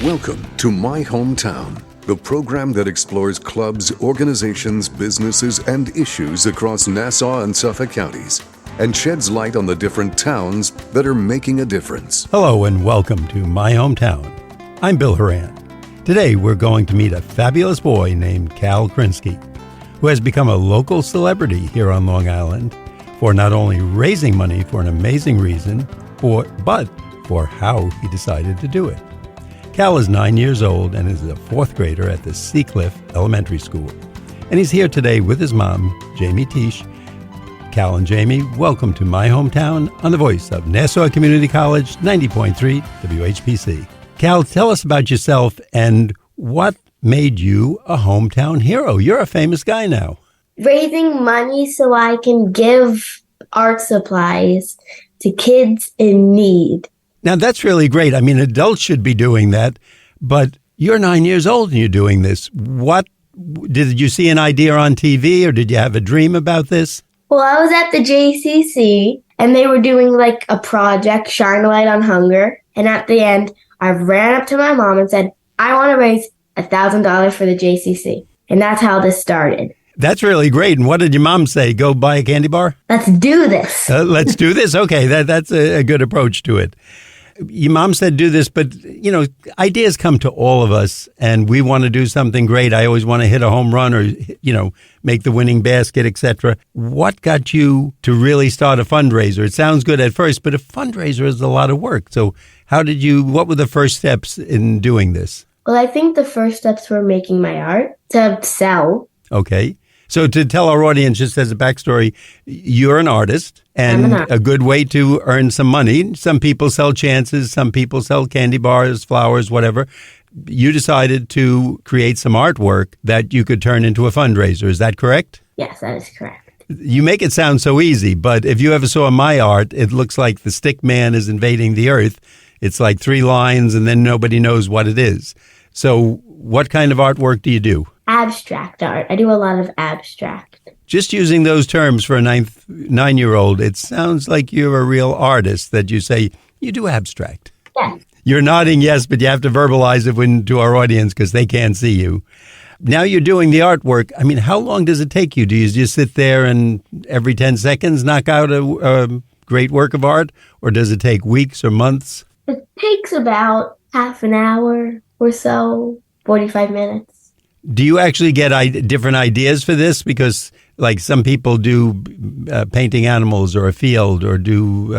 Welcome to My Hometown, the program that explores clubs, organizations, businesses, and issues across Nassau and Suffolk counties and sheds light on the different towns that are making a difference. Hello and welcome to My Hometown. I'm Bill Horan. Today we're going to meet a fabulous boy named Cal Krinsky, who has become a local celebrity here on Long Island for not only raising money for an amazing reason, but for how he decided to do it. Cal is 9 years old and is a fourth grader at the Seacliff Elementary School. And he's here today with his mom, Jamie Tisch. Cal and Jamie, welcome to My Hometown on the voice of Nassau Community College, 90.3 WHPC. Cal, tell us about yourself and what made you a hometown hero. You're a famous guy now. Raising money so I can give art supplies to kids in need. Now, that's really great. I mean, adults should be doing that, but you're 9 years old and you're doing this. What, did you see an idea on TV or did you have a dream about this? Well, I was at the JCC and they were doing like a project, Shine a Light on Hunger. And at the end, I ran up to my mom and said, I want to raise $1,000 for the JCC. And that's how this started. That's really great. And what did your mom say? Go buy a candy bar? Let's do this. Let's do this? Okay, that's a good approach to it. Your mom said do this, but, you know, ideas come to all of us, and we want to do something great. I always want to hit a home run or, you know, make the winning basket, etc. What got you to really start a fundraiser? It sounds good at first, but a fundraiser is a lot of work. So what were the first steps in doing this? Well, I think the first steps were making my art to sell. Okay. So to tell our audience, just as a backstory, you're an artist, and a good way to earn some money. Some people sell chances, some people sell candy bars, flowers, whatever. You decided to create some artwork that you could turn into a fundraiser. Is that correct? Yes, that is correct. You make it sound so easy, but if you ever saw my art, it looks like the stick man is invading the earth. It's like 3 lines and then nobody knows what it is. So what kind of artwork do you do? Abstract art. I do a lot of abstract. Just using those terms for a 9-year-old, it sounds like you're a real artist that you say, you do abstract. Yes. You're nodding yes, but you have to verbalize it to our audience because they can't see you. Now you're doing the artwork. I mean, how long does it take you? Do you just sit there and every 10 seconds knock out a great work of art? Or does it take weeks or months? It takes about half an hour or so, 45 minutes. Do you actually get different ideas for this? Because like some people do painting animals or a field or do,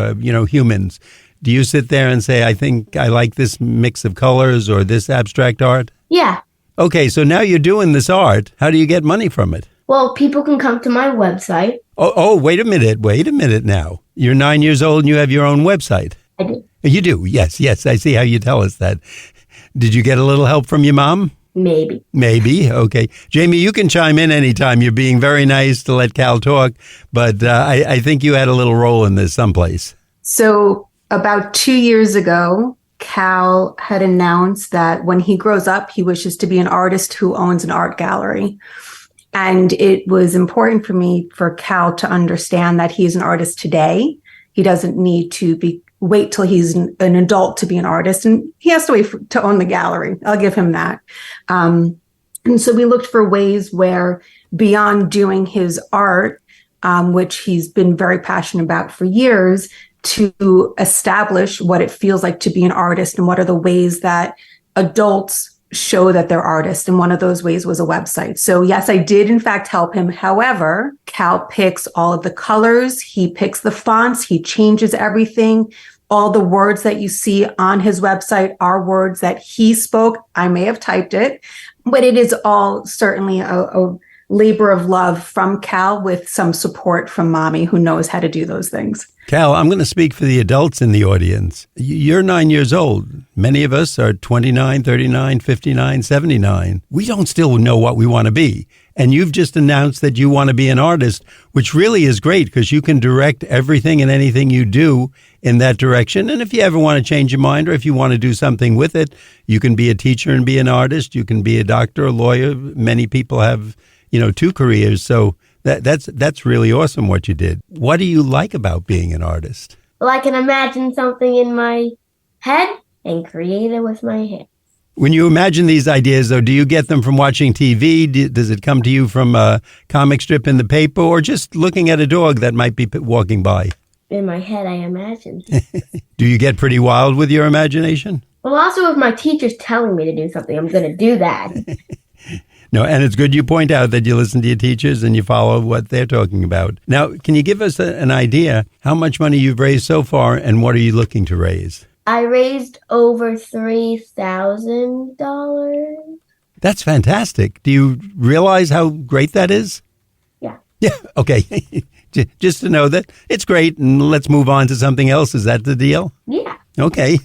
humans. Do you sit there and say, I think I like this mix of colors or this abstract art? Yeah. Okay, so now you're doing this art. How do you get money from it? Well, people can come to my website. Oh, wait a minute now. You're 9 years old and you have your own website. I do. You do? Yes. I see how you tell us that. Did you get a little help from your mom? Maybe. Okay. Jamie, you can chime in anytime. You're being very nice to let Cal talk, but I think you had a little role in this someplace. So about 2 years ago, Cal had announced that when he grows up, he wishes to be an artist who owns an art gallery. And it was important for Cal to understand that he is an artist today. He doesn't need to wait till he's an adult to be an artist, and he has to wait to own the gallery. I'll give him that. And so we looked for ways where, beyond doing his art, which he's been very passionate about for years, to establish what it feels like to be an artist and what are the ways that adults show that they're artists. And one of those ways was a website. So yes, I did in fact help him. However, Cal picks all of the colors. He picks the fonts. He changes everything. All the words that you see on his website are words that he spoke. I may have typed it, but it is all certainly a labor of love from Cal with some support from Mommy, who knows how to do those things. Cal, I'm going to speak for the adults in the audience. You're 9 years old. Many of us are 29, 39, 59, 79. We don't still know what we want to be. And you've just announced that you want to be an artist, which really is great because you can direct everything and anything you do in that direction. And if you ever want to change your mind or if you want to do something with it, you can be a teacher and be an artist. You can be a doctor, a lawyer. Many people have, 2 careers. So that's really awesome what you did. What do you like about being an artist? Well, I can imagine something in my head and create it with my hands. When you imagine these ideas, though, do you get them from watching TV? Does it come to you from a comic strip in the paper, or just looking at a dog that might be walking by? In my head, I imagine. Do you get pretty wild with your imagination? Well, also, if my teacher's telling me to do something, I'm going to do that. No, and it's good you point out that you listen to your teachers and you follow what they're talking about. Now, can you give us an idea how much money you've raised so far, and what are you looking to raise? I raised over $3,000. That's fantastic. Do you realize how great that is? Yeah. Yeah, okay. Just to know that it's great, and let's move on to something else. Is that the deal? Yeah. Okay.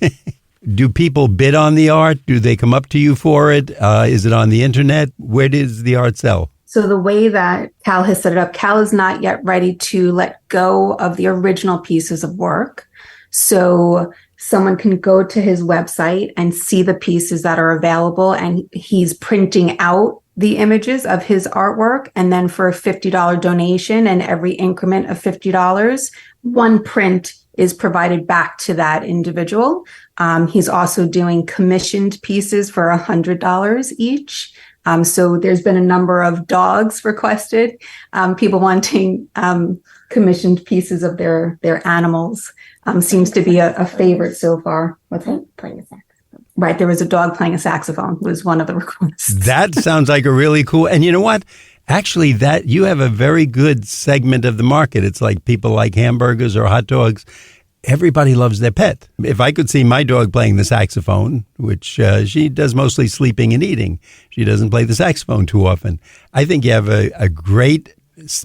Do people bid on the art? Do they come up to you for it? Is it on the internet? Where does the art sell? So the way that Cal has set it up, Cal is not yet ready to let go of the original pieces of work. So someone can go to his website and see the pieces that are available, and he's printing out the images of his artwork. And then for a $50 donation and every increment of $50, one print is provided back to that individual. He's also doing commissioned pieces for $100 each. So there's been a number of dogs requested, people wanting commissioned pieces of their animals. Seems to be a favorite so far. What's that? Playing a saxophone. Right. There was a dog playing a saxophone was one of the requests. That sounds like a really cool. And you know what? Actually, that you have a very good segment of the market. It's like people like hamburgers or hot dogs. Everybody loves their pet. If I could see my dog playing the saxophone, which she does mostly sleeping and eating, she doesn't play the saxophone too often. I think you have a great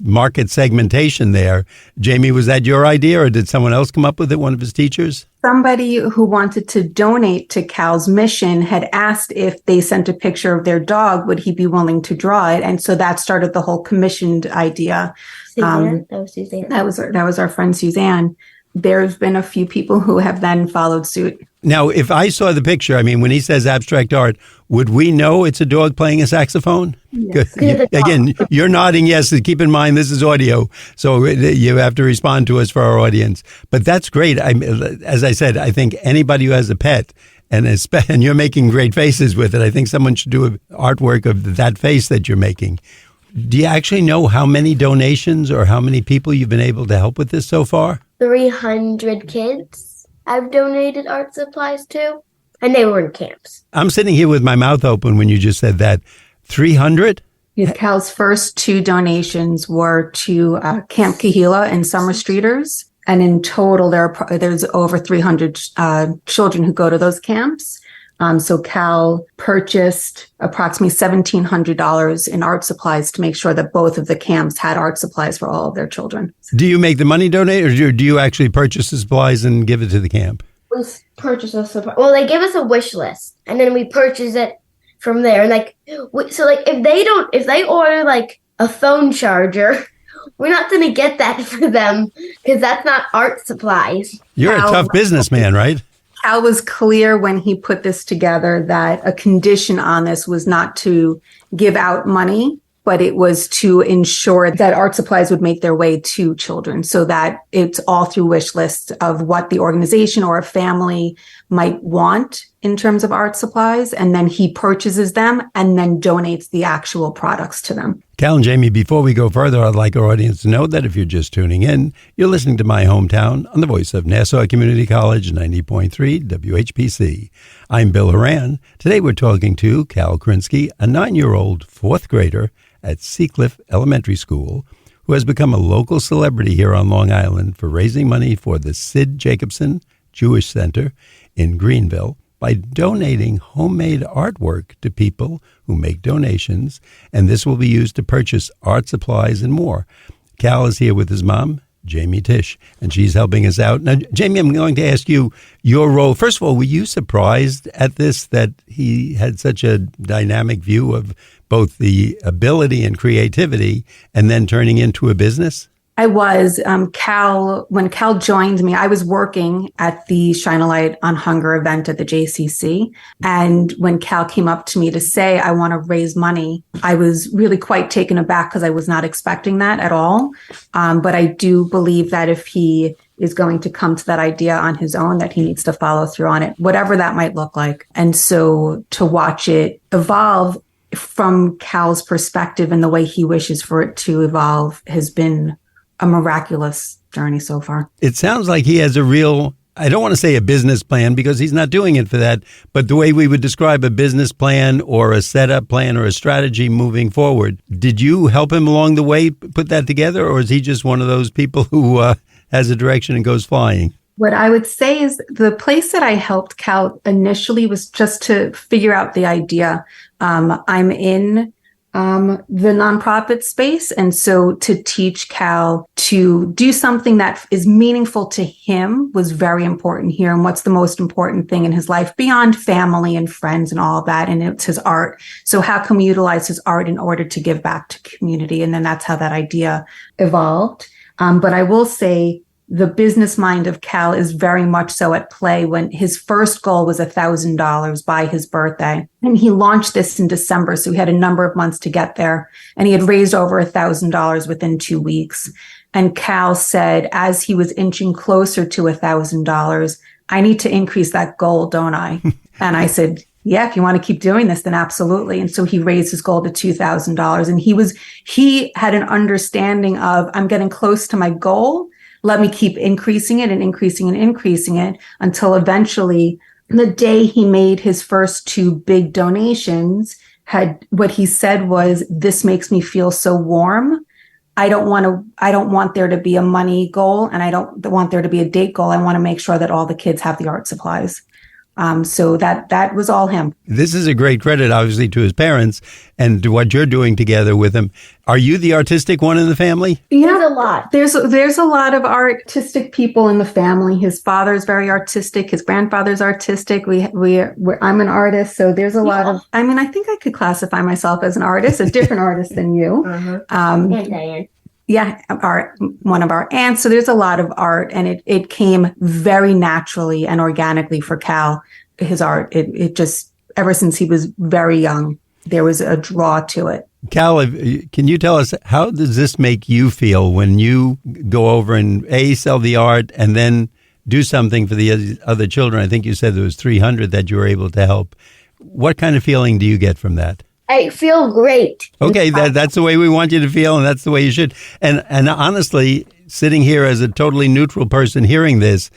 market segmentation there. Jamie, was that your idea, or did someone else come up with it, one of his teachers? Somebody who wanted to donate to Cal's mission had asked if they sent a picture of their dog, would he be willing to draw it? And so that started the whole commissioned idea. Suzanne? That was Suzanne. That was our friend Suzanne. There's been a few people who have then followed suit. Now, if I saw the picture, I mean, when he says abstract art, would we know it's a dog playing a saxophone? Yes. Again, you're nodding yes. Keep in mind, this is audio, so you have to respond to us for our audience. But that's great. As I said, I think anybody who has a pet, and you're making great faces with it, I think someone should do artwork of that face that you're making. Do you actually know how many donations or how many people you've been able to help with this so far? 300 kids I've donated art supplies to, and they were in camps. I'm sitting here with my mouth open when you just said that. 300? Cal's first two donations were to Camp Kahila and Summer Streeters. And in total, there's over 300 children who go to those camps. So Cal purchased approximately $1,700 in art supplies to make sure that both of the camps had art supplies for all of their children. Do you make the money donate, or do you actually purchase the supplies and give it to the camp? We purchase a supply. Well, they give us a wish list, and then we purchase it from there. And if they order like a phone charger, we're not going to get that for them because that's not art supplies. You're a tough businessman, right? Cal was clear when he put this together that a condition on this was not to give out money, but it was to ensure that art supplies would make their way to children, so that it's all through wish lists of what the organization or a family might want in terms of art supplies. And then he purchases them and then donates the actual products to them. Cal and Jamie, before we go further, I'd like our audience to know that if you're just tuning in, you're listening to My Hometown on the voice of Nassau Community College 90.3 WHPC. I'm Bill Horan. Today we're talking to Cal Krinsky, a 9-year-old fourth grader at Seacliff Elementary School, who has become a local celebrity here on Long Island for raising money for the Sid Jacobson Jewish Center in Greenville by donating homemade artwork to people who make donations, and this will be used to purchase art supplies and more. Cal is here with his mom, Jamie Tisch, and she's helping us out. Now, Jamie, I'm going to ask you your role. First of all, were you surprised at this, that he had such a dynamic view of both the ability and creativity and then turning into a business? I was. When Cal joined me, I was working at the Shine a Light on Hunger event at the JCC. And when Cal came up to me to say, I want to raise money, I was really quite taken aback because I was not expecting that at all. But I do believe that if he is going to come to that idea on his own, that he needs to follow through on it, whatever that might look like. And so to watch it evolve from Cal's perspective and the way he wishes for it to evolve has been a miraculous journey so far. It sounds like he has a real, I don't want to say a business plan because he's not doing it for that, but the way we would describe a business plan or a setup plan or a strategy moving forward. Did you help him along the way put that together, or is he just one of those people who has a direction and goes flying? What I would say is the place that I helped Cal initially was just to figure out the idea. I'm in the nonprofit space. And so to teach Cal to do something that is meaningful to him was very important here. And what's the most important thing in his life beyond family and friends and all of that? And it's his art. So how can we utilize his art in order to give back to community? And then that's how that idea evolved. But I will say the business mind of Cal is very much so at play when his first goal was $1,000 by his birthday. And he launched this in December. So he had a number of months to get there. And he had raised over $1,000 within 2 weeks. And Cal said, as he was inching closer to $1,000, I need to increase that goal, don't I? And I said, yeah, if you want to keep doing this, then absolutely. And so he raised his goal to $2,000. And he had an understanding of, I'm getting close to my goal. Let me keep increasing it and increasing and increasing it until eventually the day he made his first 2 big donations had what he said was, this makes me feel so warm. I don't want there to be a money goal and I don't want there to be a date goal. I want to make sure that all the kids have the art supplies. So that was all him. This is a great credit, obviously, to his parents and to what you're doing together with him. Are you the artistic one in the family? There's a lot. There's a lot of artistic people in the family. His father's very artistic. His grandfather's artistic. I'm an artist, so there's a lot of. I mean, I think I could classify myself as an artist, a different artist than you. Yeah, one of our aunts. So there's a lot of art, and it came very naturally and organically for Cal. His art, it just, ever since he was very young, there was a draw to it. Cal, can you tell us, how does this make you feel when you go over and sell the art and then do something for the other children? I think you said there was 300 that you were able to help. What kind of feeling do you get from that? I feel great. Okay, that's the way we want you to feel, and that's the way you should. And honestly, sitting here as a totally neutral person hearing this,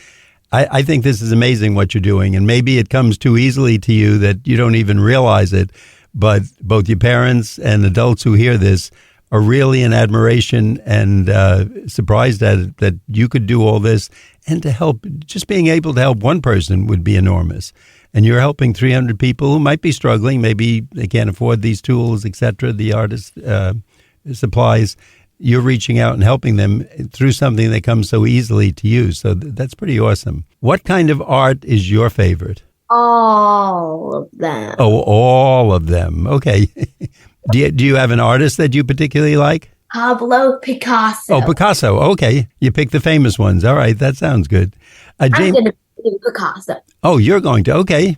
I think this is amazing what you're doing. And maybe it comes too easily to you that you don't even realize it. But both your parents and adults who hear this are really in admiration and surprised at it, that you could do all this. And to help, just being able to help one person would be enormous. And you're helping 300 people who might be struggling. Maybe they can't afford these tools, etc., the artist supplies. You're reaching out and helping them through something that comes so easily to you. So that's pretty awesome. What kind of art is your favorite? All of them. Oh, all of them. Okay. Do you have an artist that you particularly like? Pablo Picasso. Oh, Picasso. Okay. You pick the famous ones. All right. That sounds good. I'm going to pick Picasso. Oh, you're going to. Okay.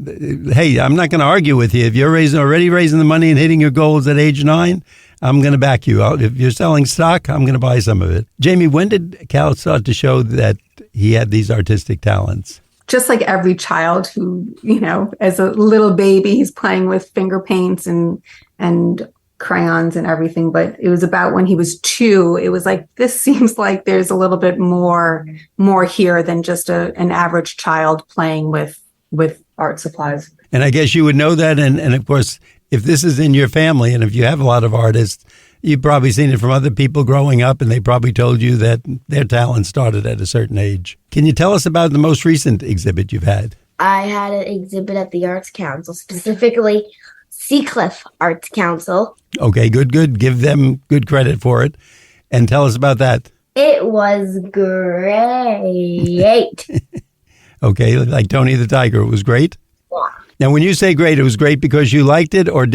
Hey, I'm not going to argue with you. If you're already raising the money and hitting your goals at age 9, I'm going to back you. If you're selling stock, I'm going to buy some of it. Jamie, when did Cal start to show that he had these artistic talents? Just like every child who, as a little baby, he's playing with finger paints and crayons and everything. But it was about when he was 2, it was like, this seems like there's a little bit more here than just an average child playing with art supplies. And I guess you would know that. And of course, if this is in your family and if you have a lot of artists, you've probably seen it from other people growing up, and they probably told you that their talent started at a certain age. Can you tell us about the most recent exhibit you've had? I had an exhibit at the Arts Council, specifically Seacliff Arts Council. Okay, good. Give them good credit for it. And tell us about that. It was great. Okay, like Tony the Tiger, it was great? Yeah. Now, when you say great, it was great because you liked it, or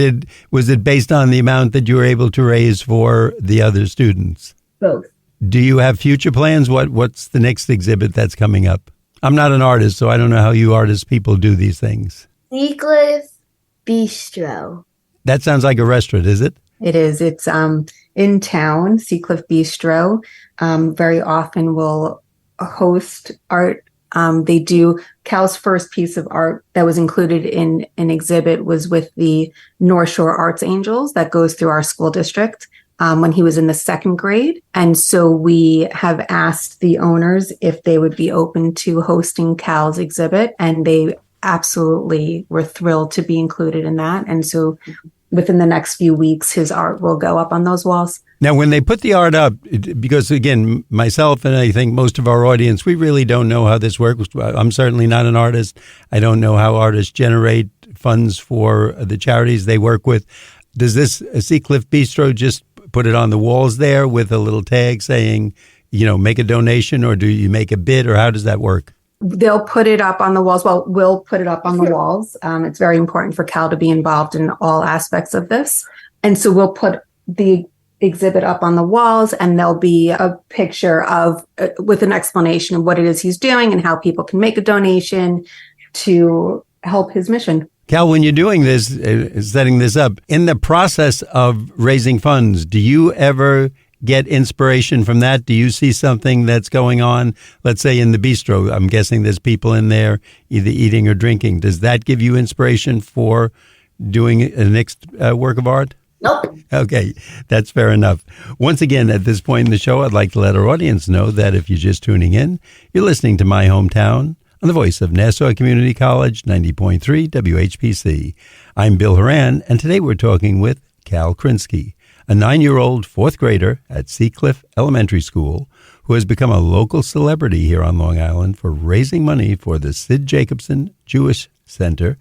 was it based on the amount that you were able to raise for the other students? Both. Do you have future plans? What's the next exhibit that's coming up? I'm not an artist, so I don't know how you artist people do these things. Seacliff Bistro. That sounds like a restaurant, is it? It is. It's in town, Seacliff Bistro. Very often will host art. They do. Cal's first piece of art that was included in an exhibit was with the North Shore Arts Angels that goes through our school district when he was in the second grade. And so we have asked the owners if they would be open to hosting Cal's exhibit, and they absolutely were thrilled to be included in that. And so within the next few weeks, his art will go up on those walls. Now, when they put the art up, because again, myself and I think most of our audience, we really don't know how this works. I'm certainly not an artist. I don't know how artists generate funds for the charities they work with. Does this Seacliff Bistro just put it on the walls there with a little tag saying, make a donation, or do you make a bid, or how does that work? They'll put it up on the walls. Well, we'll put it up on the walls. It's very important for Cal to be involved in all aspects of this. And so we'll put the exhibit up on the walls, and there'll be a picture of with an explanation of what it is he's doing and how people can make a donation to help his mission. Cal, when you're doing this, setting this up, in the process of raising funds, do you ever get inspiration from that? Do you see something that's going on, let's say in the bistro? I'm guessing there's people in there either eating or drinking. Does that give you inspiration for doing a next work of art? Nope. Okay, that's fair enough. Once again, at this point in the show, I'd like to let our audience know that if you're just tuning in, you're listening to My Hometown on the voice of Nassau Community College, 90.3 WHPC. I'm Bill Horan, and today we're talking with Cal Krinsky, a 9-year-old fourth grader at Seacliff Elementary School who has become a local celebrity here on Long Island for raising money for the Sid Jacobson Jewish Center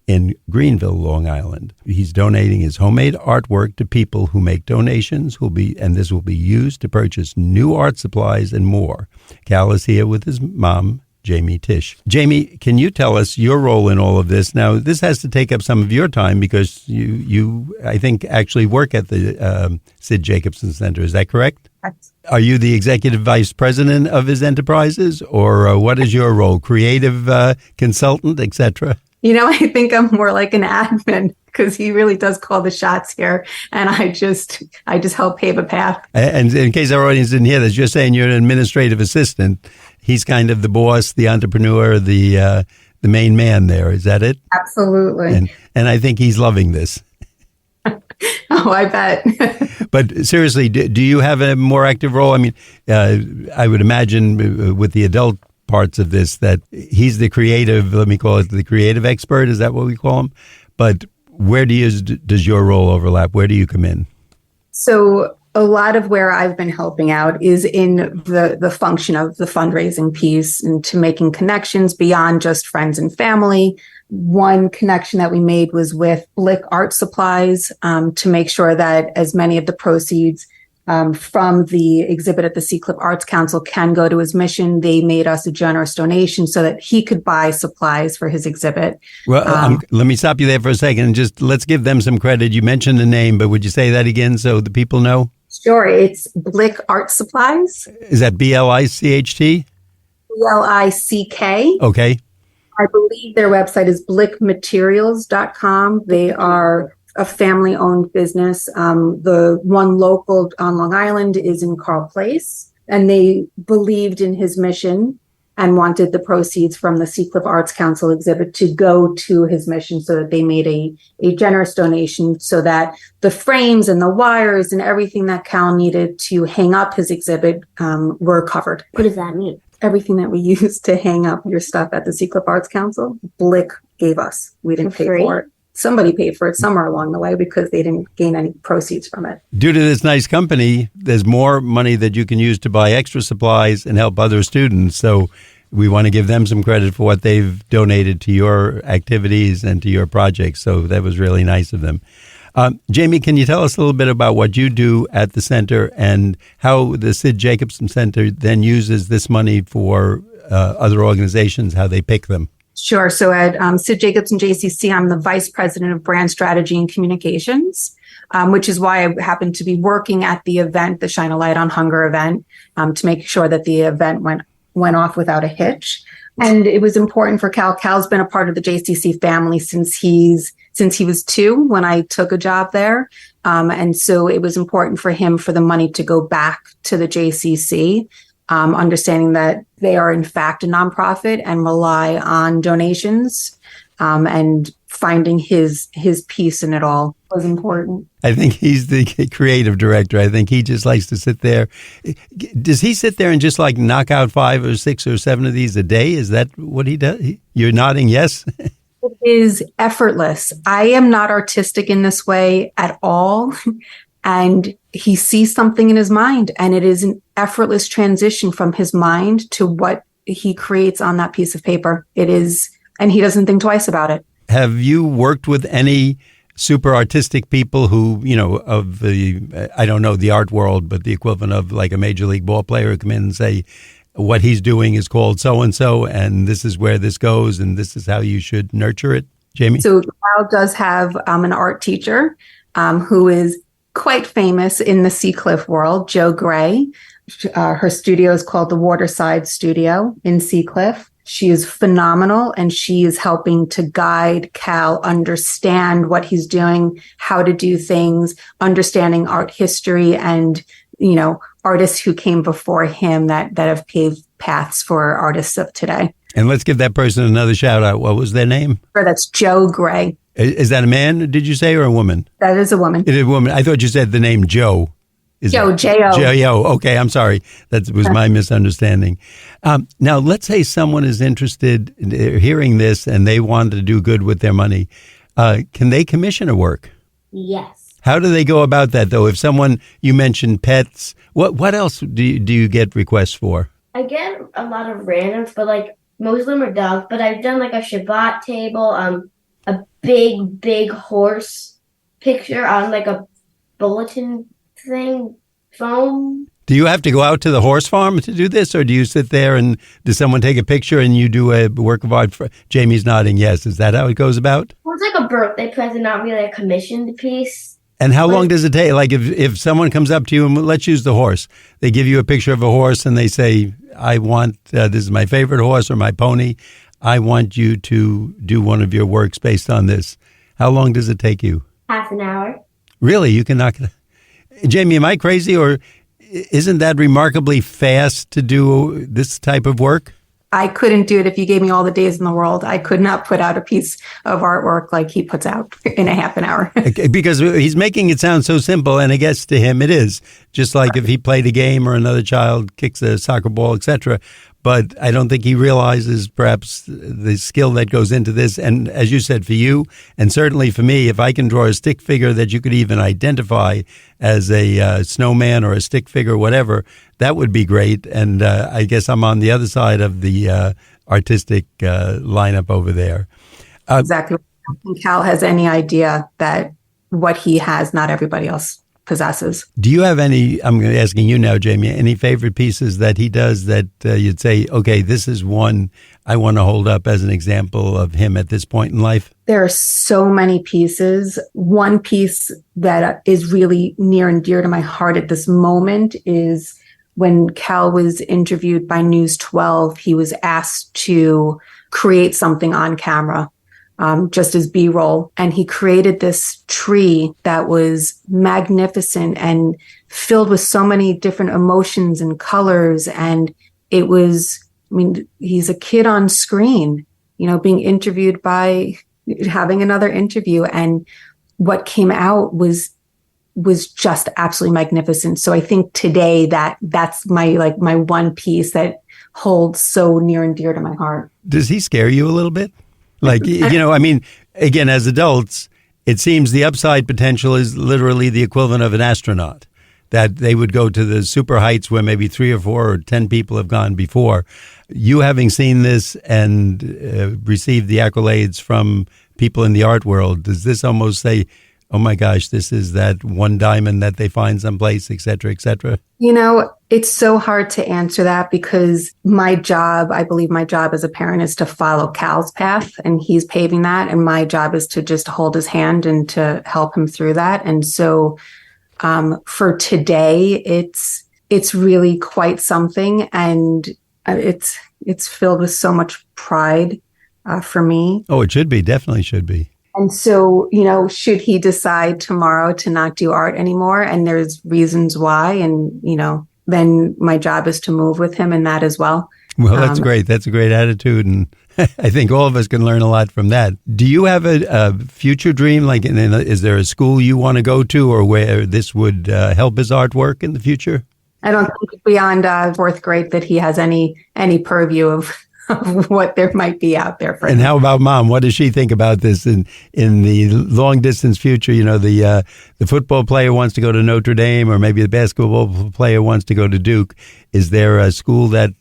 in Greenville, Long Island. He's donating his homemade artwork to people who make donations, and this will be used to purchase new art supplies and more. Cal is here with his mom, Jamie Tisch. Jamie, can you tell us your role in all of this? Now, this has to take up some of your time because you I think, actually work at the Sid Jacobson Center. Is that correct? Correct. Are you the executive vice president of his enterprises, or what is your role? Creative consultant, etc.? I think I'm more like an admin because he really does call the shots here, and I just help pave a path. And in case our audience didn't hear this, you're saying you're an administrative assistant. He's kind of the boss, the entrepreneur, the main man there. Is that it? Absolutely. And I think he's loving this. Oh, I bet. But seriously, do you have a more active role? I mean, I would imagine with the adult parts of this that he's the creative, let me call it the creative expert. Is that what we call him? But where does your role overlap? Where do you come in? So a lot of where I've been helping out is in the function of the fundraising piece and to making connections beyond just friends and family. One connection that we made was with Blick Art Supplies to make sure that as many of the proceeds from the exhibit at the Seacliff Arts Council can go to his mission. They made us a generous donation so that he could buy supplies for his exhibit. Well, let me stop you there for a second and just let's give them some credit. You mentioned the name, but would you say that again so the people know? Sure. It's Blick Art Supplies. Is that BLICHT? BLICK. Okay. I believe their website is blickmaterials.com. They are a family-owned business. The one local on Long Island is in Carl Place, and they believed in his mission and wanted the proceeds from the Seacliff Arts Council exhibit to go to his mission, so that they made a generous donation so that the frames and the wires and everything that Cal needed to hang up his exhibit were covered. What does that mean? Everything that we use to hang up your stuff at the Seacliff Arts Council, Blick gave us. We didn't pay for it. Somebody paid for it somewhere along the way because they didn't gain any proceeds from it. Due to this nice company, there's more money that you can use to buy extra supplies and help other students. So we want to give them some credit for what they've donated to your activities and to your projects. So that was really nice of them. Jamie, can you tell us a little bit about what you do at the center and how the Sid Jacobson Center then uses this money for other organizations, how they pick them? Sure. So at Sid Jacobson JCC, I'm the vice president of brand strategy and communications, which is why I happened to be working at the event, the Shine a Light on Hunger event, to make sure that the event went off without a hitch. And it was important for Cal. Cal's been a part of the JCC family since he was 2 when I took a job there. And so it was important for him for the money to go back to the JCC, understanding that they are in fact a nonprofit and rely on donations, and finding his piece in it all was important. I think he's the creative director. I think he just likes to sit there. Does he sit there and just like knock out 5 or 6 or 7 of these a day? Is that what he does? You're nodding yes? It is effortless. I am not artistic in this way at all. And he sees something in his mind, and it is an effortless transition from his mind to what he creates on that piece of paper. It is, and he doesn't think twice about it. Have you worked with any super artistic people who, of the, I don't know, the art world, but the equivalent of like a major league ball player who come in and say, what he's doing is called so-and-so, and this is where this goes, and this is how you should nurture it? Jamie? So Cal does have an art teacher who is quite famous in the Seacliff world, Joe Gray. Her studio is called the Waterside Studio in Seacliff. She is phenomenal, and she is helping to guide Cal understand what he's doing, how to do things, understanding art history and, artists who came before him that have paved paths for artists of today. And let's give that person another shout out. What was their name? Sure, that's Joe Gray. Is that a man, did you say, or a woman? That is a woman. It is a woman. I thought you said the name Joe. Joe, J-O. J-O. Okay, I'm sorry. That was my misunderstanding. Now, let's say someone is interested in hearing this and they want to do good with their money. Can they commission a work? Yes. How do they go about that, though? If someone, you mentioned pets, what else do you get requests for? I get a lot of randoms, but like most of them are dogs. But I've done like a Shabbat table, a big horse picture on like a bulletin thing, foam. Do you have to go out to the horse farm to do this, or do you sit there and does someone take a picture and you do a work of art? Jamie's nodding yes. Is that how it goes about? Well, it's like a birthday present, not really a commissioned piece. And how long does it take? Like if someone comes up to you and let's use the horse, they give you a picture of a horse and they say, I want, this is my favorite horse or my pony. I want you to do one of your works based on this. How long does it take you? Half an hour. Really? You can knock it. Jamie, am I crazy, or isn't that remarkably fast to do this type of work? I couldn't do it if you gave me all the days in the world. I could not put out a piece of artwork like he puts out in a half an hour. Because he's making it sound so simple, and I guess to him it is. Just like if he played a game or another child kicks a soccer ball, etc. But I don't think he realizes perhaps the skill that goes into this. And as you said, for you, and certainly for me, if I can draw a stick figure that you could even identify as a snowman or a stick figure, whatever, that would be great. And I guess I'm on the other side of the artistic lineup over there. Exactly. I don't think Cal has any idea that what he has, not everybody else possesses. Do you have any, I'm asking you now, Jamie, any favorite pieces that he does that you'd say, okay, this is one I want to hold up as an example of him at this point in life? There are so many pieces. One piece that is really near and dear to my heart at this moment is when Cal was interviewed by News 12, he was asked to create something on camera. Just as B-roll. And he created this tree that was magnificent and filled with so many different emotions and colors. And it was, he's a kid on screen, being interviewed by having another interview. And what came out was just absolutely magnificent. So I think today that's my one piece that holds so near and dear to my heart. Does he scare you a little bit? Like, again, as adults, it seems the upside potential is literally the equivalent of an astronaut, that they would go to the super heights where maybe 3 or 4 or 10 people have gone before. You having seen this and received the accolades from people in the art world, does this almost say, oh my gosh, this is that one diamond that they find someplace, et cetera, et cetera? It's so hard to answer that because I believe my job as a parent is to follow Cal's path, and he's paving that. And my job is to just hold his hand and to help him through that. And so for today, it's really quite something. And it's filled with so much pride for me. Oh, it should be. Definitely should be. And so, should he decide tomorrow to not do art anymore, and there's reasons why, and, then my job is to move with him in that as well. Well, that's great. That's a great attitude. And I think all of us can learn a lot from that. Do you have a future dream? Like, is there a school you want to go to or where this would help his artwork in the future? I don't think beyond fourth grade that he has any purview of what there might be out there for him. And how about Mom? What does she think about this in the long distance future? The football player wants to go to Notre Dame, or maybe the basketball player wants to go to Duke. Is there a school that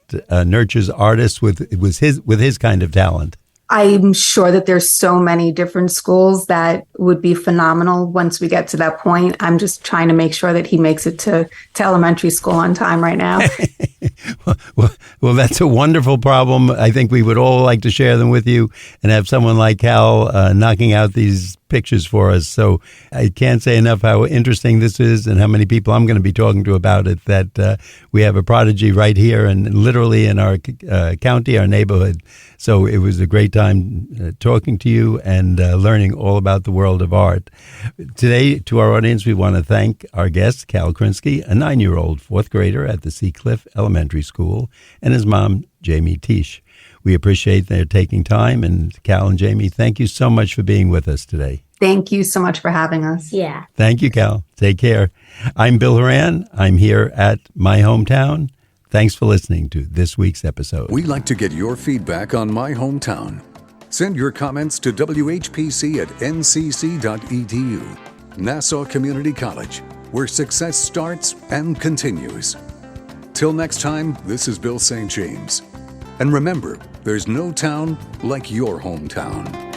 nurtures artists with his kind of talent? I'm sure that there's so many different schools that would be phenomenal once we get to that point. I'm just trying to make sure that he makes it to elementary school on time right now. Well, that's a wonderful problem. I think we would all like to share them with you and have someone like Cal knocking out these pictures for us. So I can't say enough how interesting this is and how many people I'm going to be talking to about it, that we have a prodigy right here and literally in our county, our neighborhood. So it was a great time talking to you and learning all about the world of art. Today, to our audience, we want to thank our guest, Cal Krinsky, a 9-year-old fourth grader at the Seacliff Elementary School, and his mom, Jamie Tisch. We appreciate their taking time. And Cal and Jamie, thank you so much for being with us today. Thank you so much for having us. Yeah. Thank you, Cal. Take care. I'm Bill Horan. I'm here at my hometown. Thanks for listening to this week's episode. We'd like to get your feedback on my hometown. Send your comments to WHPC@ncc.edu. Nassau Community College, where success starts and continues. Till next time, this is Bill St. James. And remember, there's no town like your hometown.